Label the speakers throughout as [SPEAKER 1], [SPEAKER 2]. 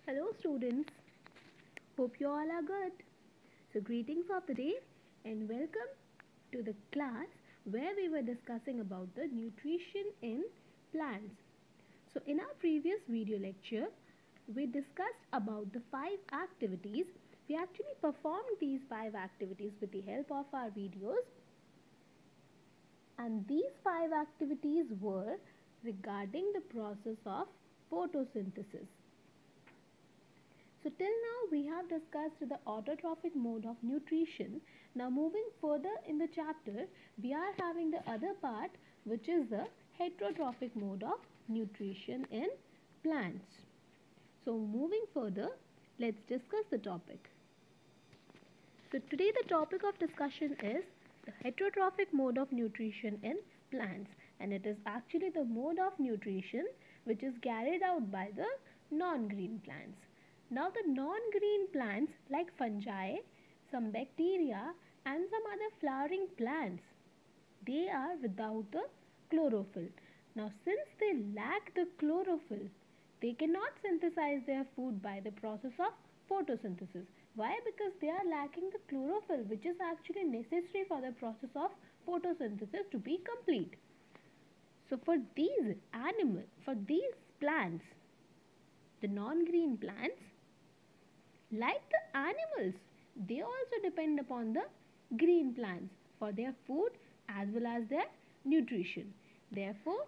[SPEAKER 1] Hello students, hope you all are good. So greetings of the day and welcome to the class where we were discussing about the nutrition in plants. So in our previous video lecture, we discussed about the 5 activities. We actually performed these 5 activities with the help of our videos, and these 5 activities were regarding the process of photosynthesis. So till now we have discussed the autotrophic mode of nutrition. Now moving further in the chapter, we are having the other part, which is the heterotrophic mode of nutrition in plants. So moving further, let's discuss the topic. So today the topic of discussion is the heterotrophic mode of nutrition in plants, and it is actually the mode of nutrition which is carried out by the non-green plants. Now the non-green plants like fungi, some bacteria and some other flowering plants, they are without the chlorophyll. Now since they lack the chlorophyll, they cannot synthesize their food by the process of photosynthesis. Why? Because they are lacking the chlorophyll, which is actually necessary for the process of photosynthesis to be complete. So for these plants, the non-green plants, like the animals, they also depend upon the green plants for their food as well as their nutrition. Therefore,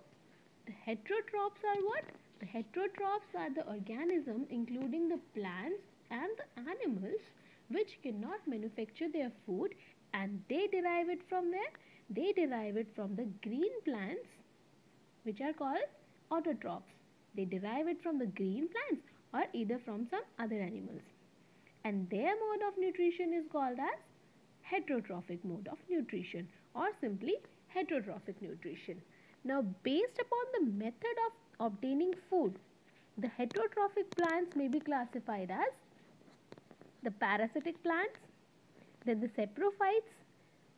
[SPEAKER 1] the heterotrophs are what? The heterotrophs are the organism including the plants and the animals which cannot manufacture their food, and they derive it from where? They derive it from the green plants which are called autotrophs. They derive it from the green plants or either from some other animals. And their mode of nutrition is called as heterotrophic mode of nutrition or simply heterotrophic nutrition. Now, based upon the method of obtaining food, the heterotrophic plants may be classified as the parasitic plants, then the saprophytes,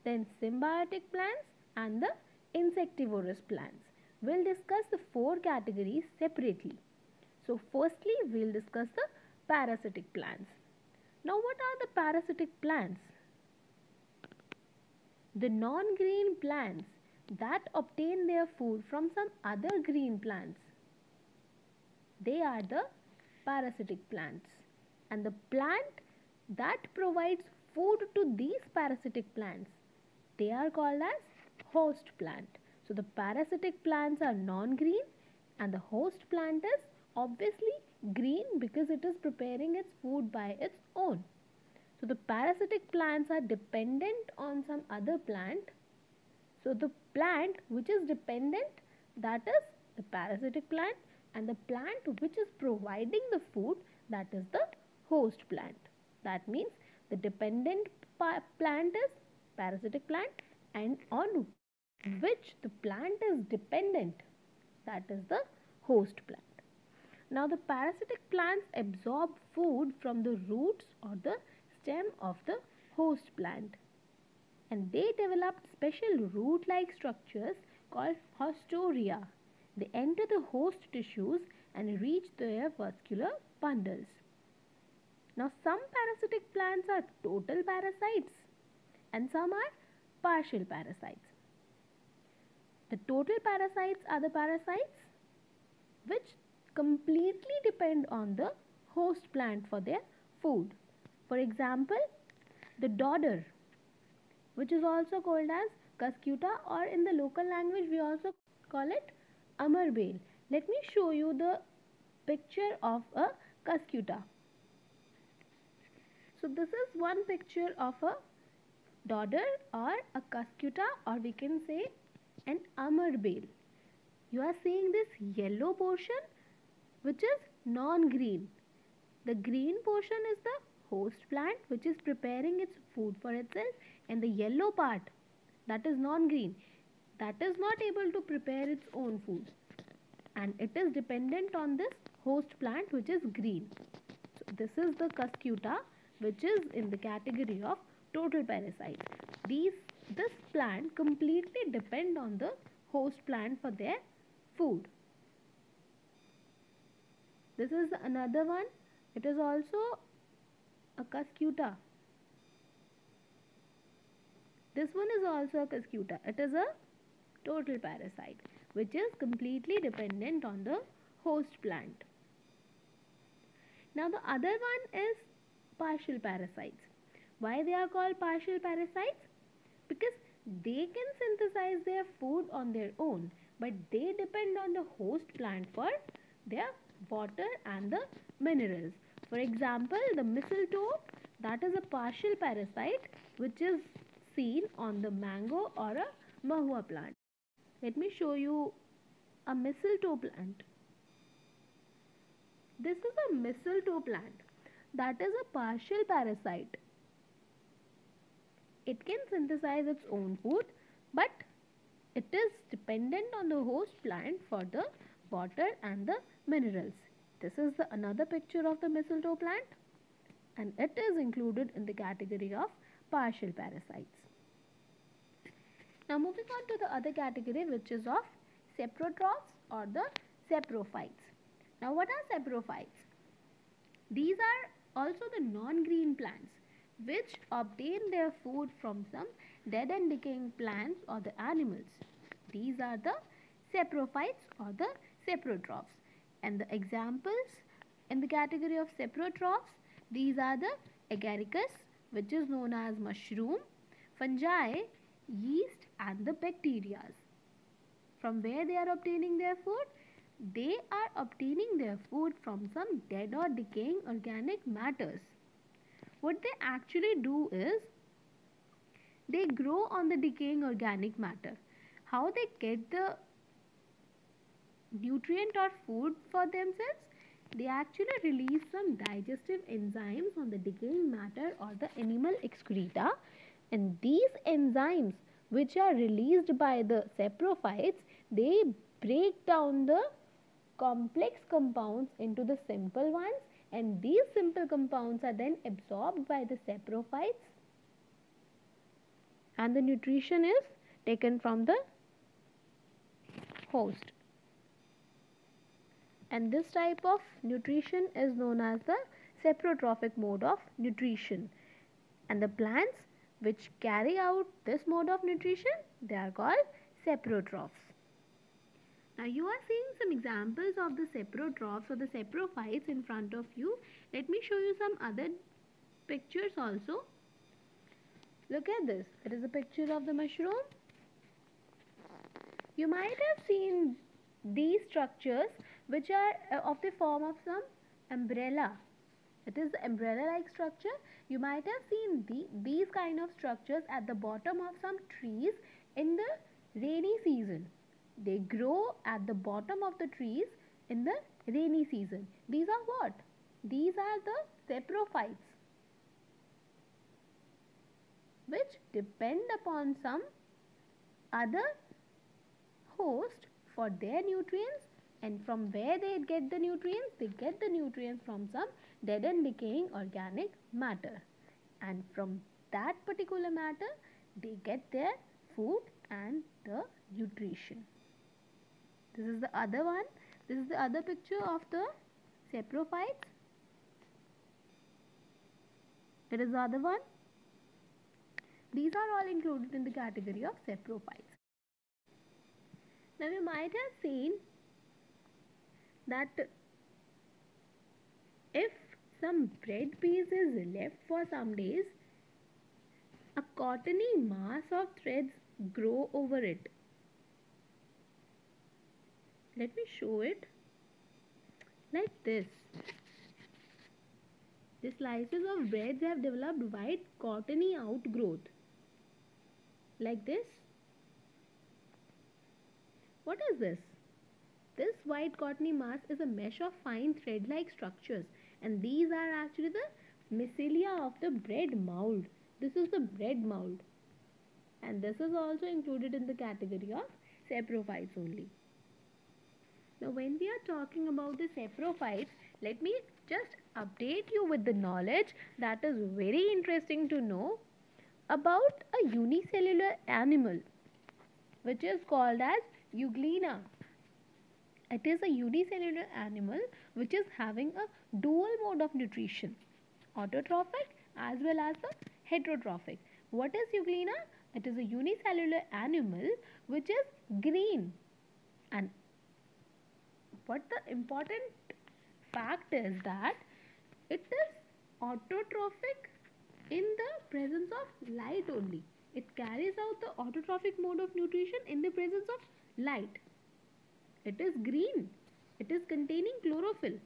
[SPEAKER 1] then symbiotic plants and the insectivorous plants. We'll discuss the 4 categories separately. So, firstly, we'll discuss the parasitic plants. Now, what are the parasitic plants? The non-green plants that obtain their food from some other green plants. They are the parasitic plants. And the plant that provides food to these parasitic plants, they are called as host plant. So the parasitic plants are non-green and the host plant is obviously green because it is preparing its food by its own. So the parasitic plants are dependent on some other plant. So the plant which is dependent, that is the parasitic plant, and the plant which is providing the food, that is the host plant. That means the dependent plant is parasitic plant, and on which the plant is dependent, that is the host plant. Now the parasitic plants absorb food from the roots or the stem of the host plant, and they develop special root-like structures called haustoria. They enter the host tissues and reach their vascular bundles. Now some parasitic plants are total parasites and some are partial parasites. The total parasites are the parasites which completely depend on the host plant for their food. For example, the dodder, which is also called as cuscuta, or in the local language we also call it amarbale. Let me show you the picture of a cuscuta. So this is one picture of a dodder or a cuscuta, or we can say an amarbale. You are seeing this yellow portion which is non-green. The green portion is the host plant which is preparing its food for itself, and the yellow part, that is non-green, that is not able to prepare its own food, and it is dependent on this host plant which is green. So this is the cuscuta, which is in the category of total parasites. This plant completely depend on the host plant for their food. This is another one It is also a cuscuta. This one is also a cuscuta. It is a total parasite which is completely dependent on the host plant. Now the other one is partial parasites. Why they are called partial parasites? Because they can synthesize their food on their own, but they depend on the host plant for their water and the minerals. For example, the mistletoe, that is a partial parasite which is seen on the mango or a mahua plant. Let me show you a mistletoe plant. This is a mistletoe plant that is a partial parasite. It can synthesize its own food, but it is dependent on the host plant for the water and the minerals. This is another picture of the mistletoe plant, and it is included in the category of partial parasites. Now moving on to the other category, which is of saprotrophs or the saprophytes. Now what are saprophytes? These are also the non-green plants which obtain their food from some dead and decaying plants or the animals. These are the saprophytes or the saprotrophs. And the examples in the category of saprotrophs, these are the agaricus, which is known as mushroom, fungi, yeast and the bacteria. From where they are obtaining their food? They are obtaining their food from some dead or decaying organic matters. What they actually do is they grow on the decaying organic matter. How they get the nutrient or food for themselves? They actually release some digestive enzymes on the decaying matter or the animal excreta, and these enzymes which are released by the saprophytes, they break down the complex compounds into the simple ones, and these simple compounds are then absorbed by the saprophytes, and the nutrition is taken from the host. And this type of nutrition is known as the saprotrophic mode of nutrition. And the plants which carry out this mode of nutrition, they are called saprotrophs. Now you are seeing some examples of the saprotrophs or the saprophytes in front of you. Let me show you some other pictures also. Look at this. It is a picture of the mushroom. You might have seen these structures which are of the form of some umbrella. It is the umbrella-like structure. You might have seen these kind of structures at the bottom of some trees in the rainy season. They grow at the bottom of the trees in the rainy season. These are what? These are the saprophytes which depend upon some other host for their nutrients, and from where they get the nutrients? They get the nutrients from some dead and decaying organic matter, and from that particular matter they get their food and the nutrition. This is the other one. This is the other picture of the saprophytes. It is the other one. These are all included in the category of saprophytes. Now you might have seen that if some bread piece is left for some days, a cottony mass of threads grow over it. Let me show it like this. The slices of breads have developed white cottony outgrowth like this. What is this? This white cottony mass is a mesh of fine thread-like structures, and these are actually the mycelia of the bread mold. This is the bread mold, and this is also included in the category of saprophytes only. Now when we are talking about the saprophytes, let me just update you with the knowledge that is very interesting to know about a unicellular animal which is called as Euglena. It is a unicellular animal which is having a dual mode of nutrition, autotrophic as well as the heterotrophic. What is Euglena? It is a unicellular animal which is green. And what the important fact is that it is autotrophic in the presence of light only. It carries out the autotrophic mode of nutrition in the presence of light. It is green. It is containing chlorophyll.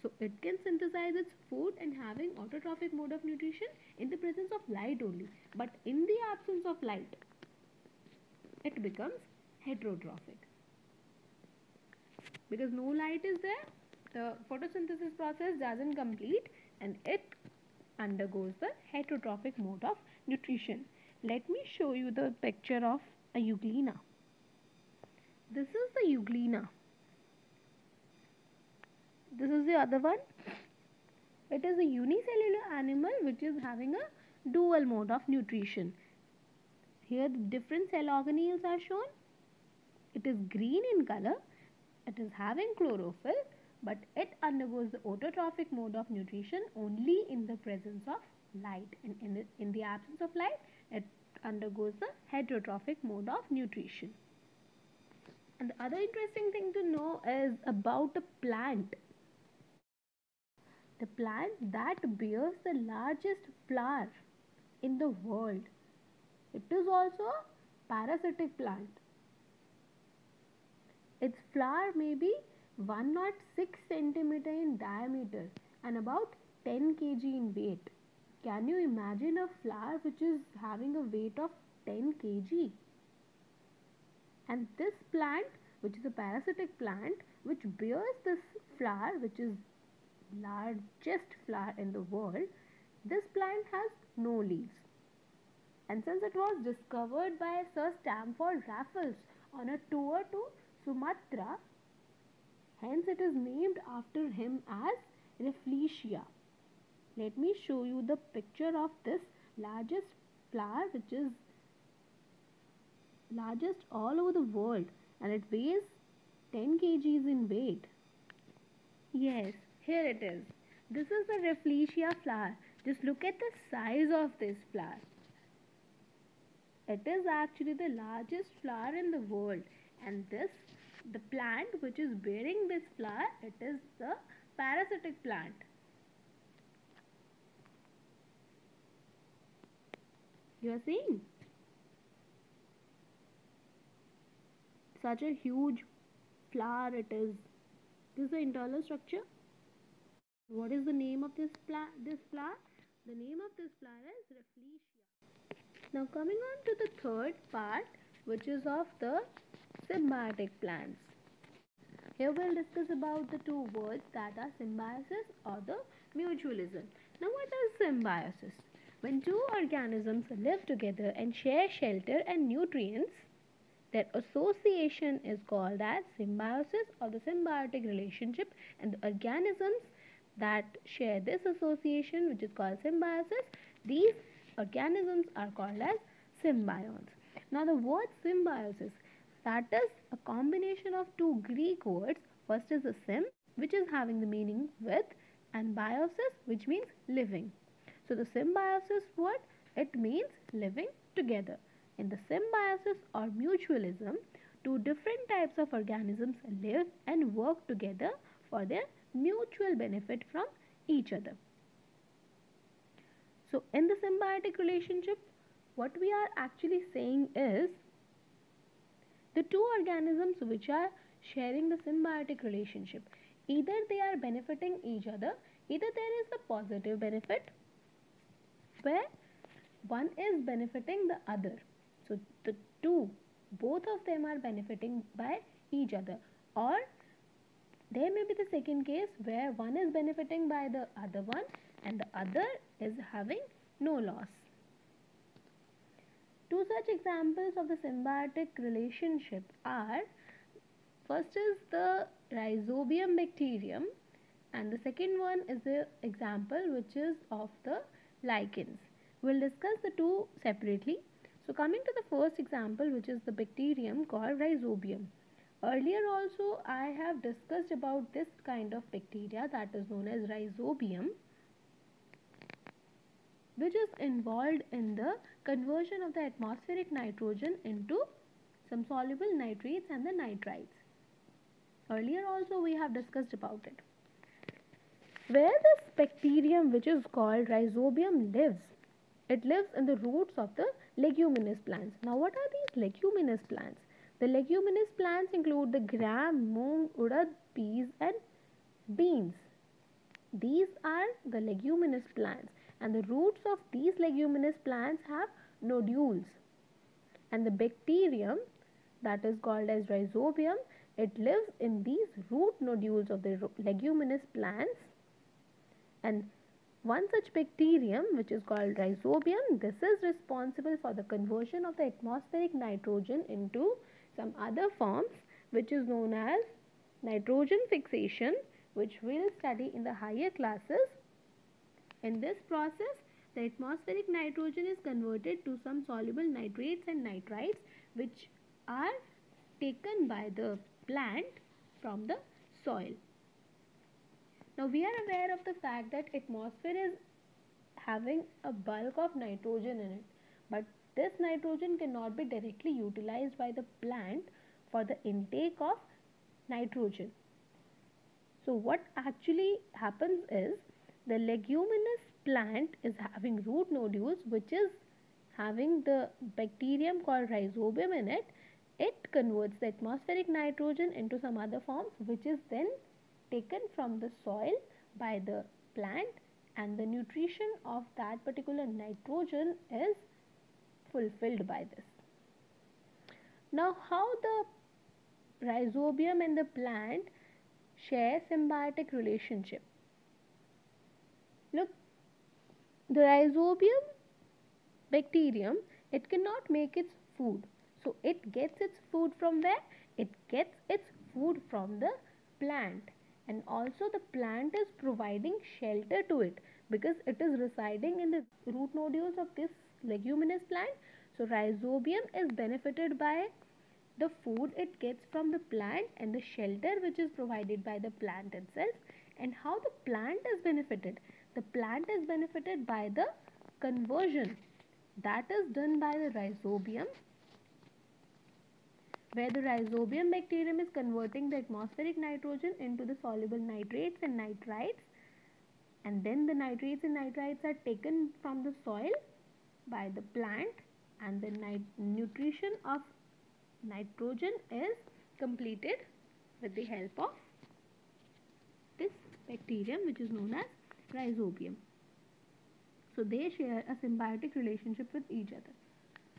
[SPEAKER 1] So it can synthesize its food and having autotrophic mode of nutrition in the presence of light only. But in the absence of light, it becomes heterotrophic. Because no light is there, the photosynthesis process doesn't complete and it undergoes the heterotrophic mode of nutrition. Let me show you the picture of a Euglena. This is the Euglena. This is the other one. It is a unicellular animal which is having a dual mode of nutrition. Here the different cell organelles are shown. It is green in color. It is having chlorophyll, but it undergoes the autotrophic mode of nutrition only in the presence of light. And in the absence of light, it undergoes the heterotrophic mode of nutrition. And the other interesting thing to know is about a plant. The plant that bears the largest flower in the world. It is also a parasitic plant. Its flower may be 106 cm in diameter and about 10 kg in weight. Can you imagine a flower which is having a weight of 10 kg? And this plant, which is a parasitic plant, which bears this flower, which is largest flower in the world, this plant has no leaves. And since it was discovered by Sir Stamford Raffles on a tour to Sumatra, hence it is named after him as Rafflesia. Let me show you the picture of this largest flower, which is largest all over the world, and it weighs 10 kgs in weight. Yes, here it is. This is the Rafflesia flower. Just look at the size of this flower. It is actually the largest flower in the world, and the plant which is bearing this flower, it is the parasitic plant. You are seeing such a huge flower it is. This is the internal structure. What is the name of this flower? The name of this flower is Rafflesia. Now coming on to the third part, which is of the symbiotic plants. Here we'll discuss about the two words that are symbiosis or the mutualism. Now what is symbiosis? When two organisms live together and share shelter and nutrients, their association is called as symbiosis or the symbiotic relationship, and the organisms that share this association, which is called symbiosis, these organisms are called as symbionts. Now the word symbiosis, that is a combination of two Greek words. First is the sym, which is having the meaning with, and biosis, which means living. So the symbiosis word, it means living together. In the symbiosis or mutualism, two different types of organisms live and work together for their mutual benefit from each other. So in the symbiotic relationship, what we are actually saying is the two organisms which are sharing the symbiotic relationship, either they are benefiting each other, either there is a positive benefit where one is benefiting the other. So the two, both of them are benefiting by each other, or there may be the second case where one is benefiting by the other one and the other is having no loss. Two such examples of the symbiotic relationship are, first is the Rhizobium bacterium, and the second one is the example which is of the lichens. We'll discuss the two separately. So coming to the first example, which is the bacterium called Rhizobium. Earlier also I have discussed about this kind of bacteria that is known as Rhizobium, which is involved in the conversion of the atmospheric nitrogen into some soluble nitrates and the nitrites. Earlier also we have discussed about it. Where this bacterium, which is called Rhizobium, lives, it lives in the roots of the leguminous plants. Now what are these leguminous plants? The leguminous plants include the gram, moong, urad, peas and beans. These are the leguminous plants, and the roots of these leguminous plants have nodules. And the bacterium that is called as Rhizobium, it lives in these root nodules of the leguminous plants. And one such bacterium, which is called Rhizobium, this is responsible for the conversion of the atmospheric nitrogen into some other forms, which is known as nitrogen fixation, which we will study in the higher classes. In this process, the atmospheric nitrogen is converted to some soluble nitrates and nitrites, which are taken by the plant from the soil. Now we are aware of the fact that atmosphere is having a bulk of nitrogen in it, but this nitrogen cannot be directly utilized by the plant for the intake of nitrogen. So what actually happens is the leguminous plant is having root nodules which is having the bacterium called Rhizobium in it. It converts the atmospheric nitrogen into some other forms which is then taken from the soil by the plant, and the nutrition of that particular nitrogen is fulfilled by this. Now how the Rhizobium and the plant share symbiotic relationship? Look, the Rhizobium bacterium, it cannot make its food. So it gets its food from where? It gets its food from the plant. And also the plant is providing shelter to it because it is residing in the root nodules of this leguminous plant. So Rhizobium is benefited by the food it gets from the plant and the shelter which is provided by the plant itself. And how the plant is benefited? The plant is benefited by the conversion that is done by the Rhizobium, where the Rhizobium bacterium is converting the atmospheric nitrogen into the soluble nitrates and nitrites, and then the nitrates and nitrites are taken from the soil by the plant, and the nutrition of nitrogen is completed with the help of this bacterium which is known as Rhizobium. So they share a symbiotic relationship with each other.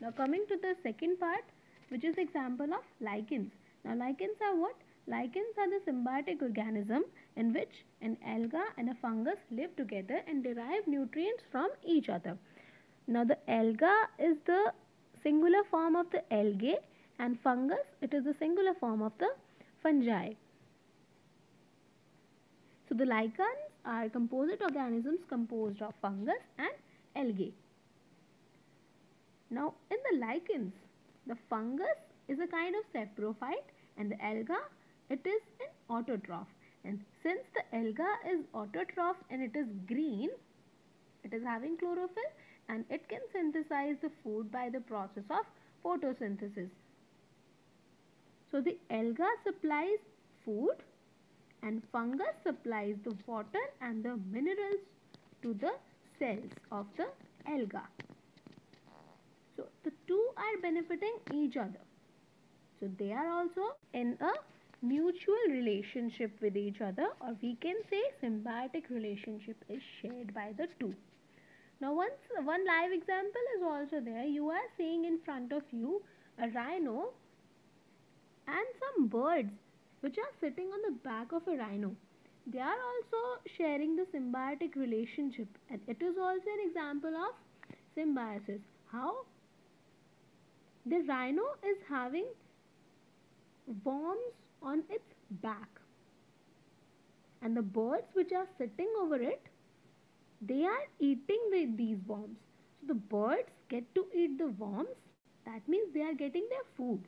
[SPEAKER 1] Now coming to the second part, which is example of lichens. Now lichens are what? Lichens are the symbiotic organism in which an alga and a fungus live together and derive nutrients from each other. Now the alga is the singular form of the algae, and fungus, it is the singular form of the fungi. So the lichens are composite organisms composed of fungus and algae. Now in the lichens, the fungus is a kind of saprophyte and the alga, it is an autotroph. And since the alga is autotroph and it is green, it is having chlorophyll and it can synthesize the food by the process of photosynthesis. So the alga supplies food and fungus supplies the water and the minerals to the cells of the alga. So the two are benefiting each other. So they are also in a mutual relationship with each other, or we can say symbiotic relationship is shared by the two. Now one live example is also there. You are seeing in front of you a rhino and some birds which are sitting on the back of a rhino. They are also sharing the symbiotic relationship, and it is also an example of symbiosis. How? The rhino is having worms on its back, and the birds which are sitting over it, they are eating these worms. So the birds get to eat the worms, that means they are getting their food.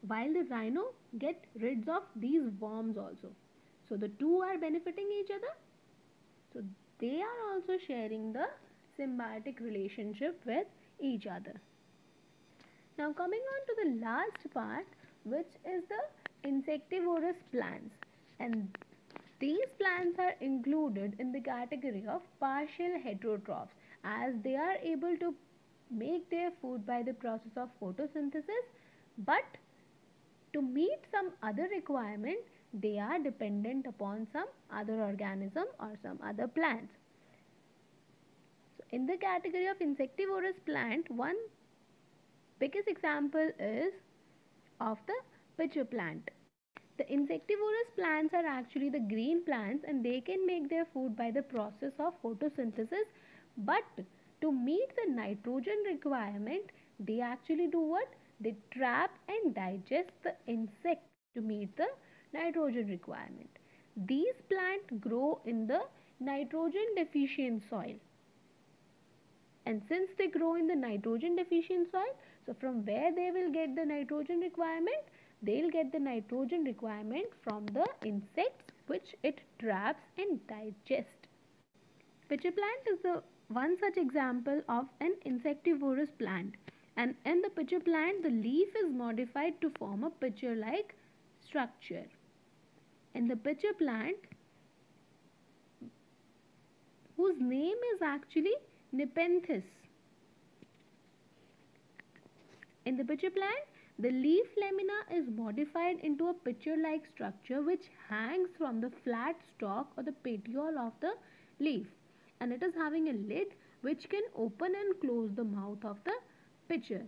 [SPEAKER 1] while the rhino get rid of these worms also. So the two are benefiting each other. So they are also sharing the symbiotic relationship with each other. Now coming on to the last part, which is the insectivorous plants, and these plants are included in the category of partial heterotrophs as they are able to make their food by the process of photosynthesis, but to meet some other requirement they are dependent upon some other organism or some other plants. So in the category of insectivorous plant, one biggest example is of the pitcher plant. The insectivorous plants are actually the green plants and they can make their food by the process of photosynthesis, but to meet the nitrogen requirement they actually do what? They trap and digest the insect to meet the nitrogen requirement. These plants grow in the nitrogen deficient soil, and since they grow in the nitrogen deficient soil, so from where they will get the nitrogen requirement? They'll get the nitrogen requirement from the insects which it traps and digests. Pitcher plant is the one such example of an insectivorous plant, and in the pitcher plant the leaf is modified to form a pitcher like structure. In the pitcher plant, whose name is actually Nepenthes. In the pitcher plant, the leaf lamina is modified into a pitcher-like structure which hangs from the flat stalk or the petiole of the leaf, and it is having a lid which can open and close the mouth of the pitcher,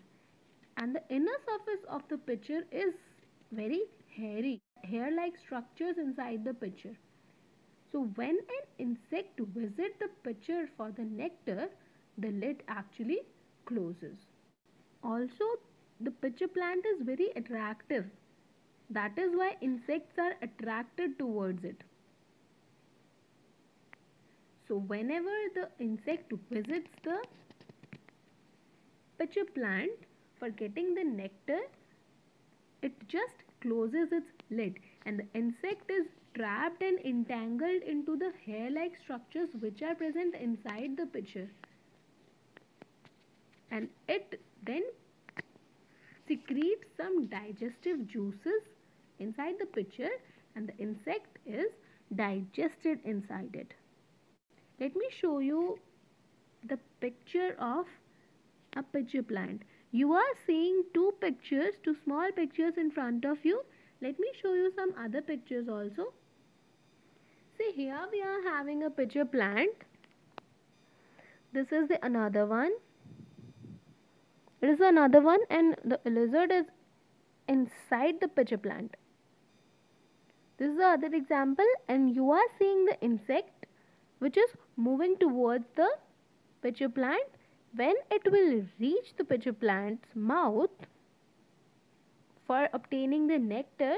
[SPEAKER 1] and the inner surface of the pitcher is very hairy, hair-like structures inside the pitcher. So when an insect visits the pitcher for the nectar, the lid actually closes. Also, the pitcher plant is very attractive. That is why insects are attracted towards it. So whenever the insect visits the pitcher plant for getting the nectar, it just closes its lid and the insect is trapped and entangled into the hair-like structures which are present inside the pitcher, and it then secretes some digestive juices inside the pitcher and the insect is digested inside it. Let me show you the picture of a pitcher plant. You are seeing two small pictures in front of you. Let me show you some other pictures also. See, here we are having a pitcher plant. This is the another one. It is another one and the lizard is inside the pitcher plant. This is the other example and you are seeing the insect which is moving towards the pitcher plant. When it will reach the pitcher plant's mouth for obtaining the nectar,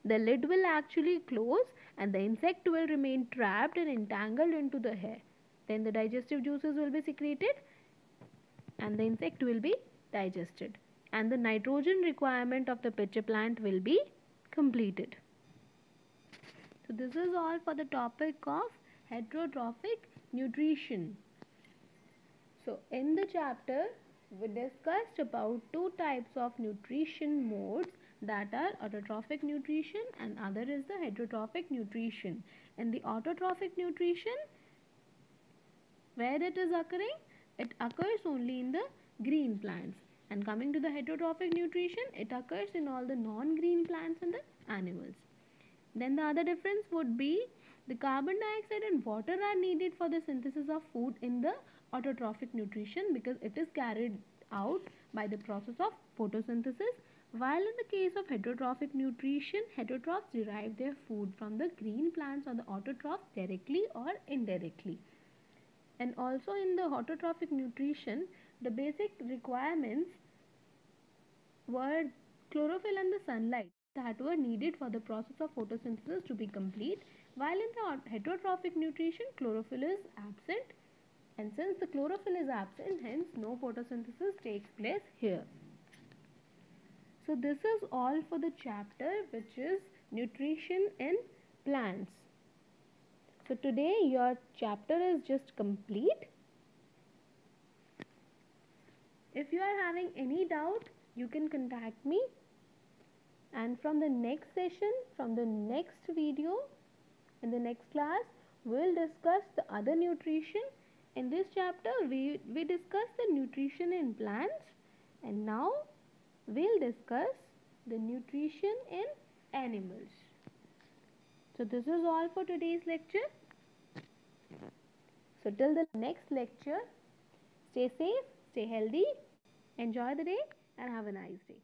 [SPEAKER 1] the lid will actually close and the insect will remain trapped and entangled into the hair. Then the digestive juices will be secreted and the insect will be digested and the nitrogen requirement of the pitcher plant will be completed. So this is all for the topic of heterotrophic nutrition. So in the chapter we discussed about two types of nutrition modes, that are autotrophic nutrition and other is the heterotrophic nutrition. In the autotrophic nutrition, where it is occurring, it occurs only in the green plants, and coming to the heterotrophic nutrition, it occurs in all the non-green plants and the animals. Then the other difference would be the carbon dioxide and water are needed for the synthesis of food in the autotrophic nutrition because it is carried out by the process of photosynthesis, while in the case of heterotrophic nutrition, heterotrophs derive their food from the green plants or the autotrophs directly or indirectly. And also in the autotrophic nutrition, the basic requirements were chlorophyll and the sunlight that were needed for the process of photosynthesis to be complete, while in the heterotrophic nutrition, chlorophyll is absent, and since the chlorophyll is absent, hence no photosynthesis takes place here. So this is all for the chapter which is nutrition in plants. So today your chapter is just complete. If you are having any doubt, you can contact me, and from the next session, from the next video, in the next class, we'll discuss the other nutrition. In this chapter, we discussed the nutrition in plants, and now we'll discuss the nutrition in animals. So this is all for today's lecture. So till the next lecture, stay safe, stay healthy, enjoy the day, and have a nice day.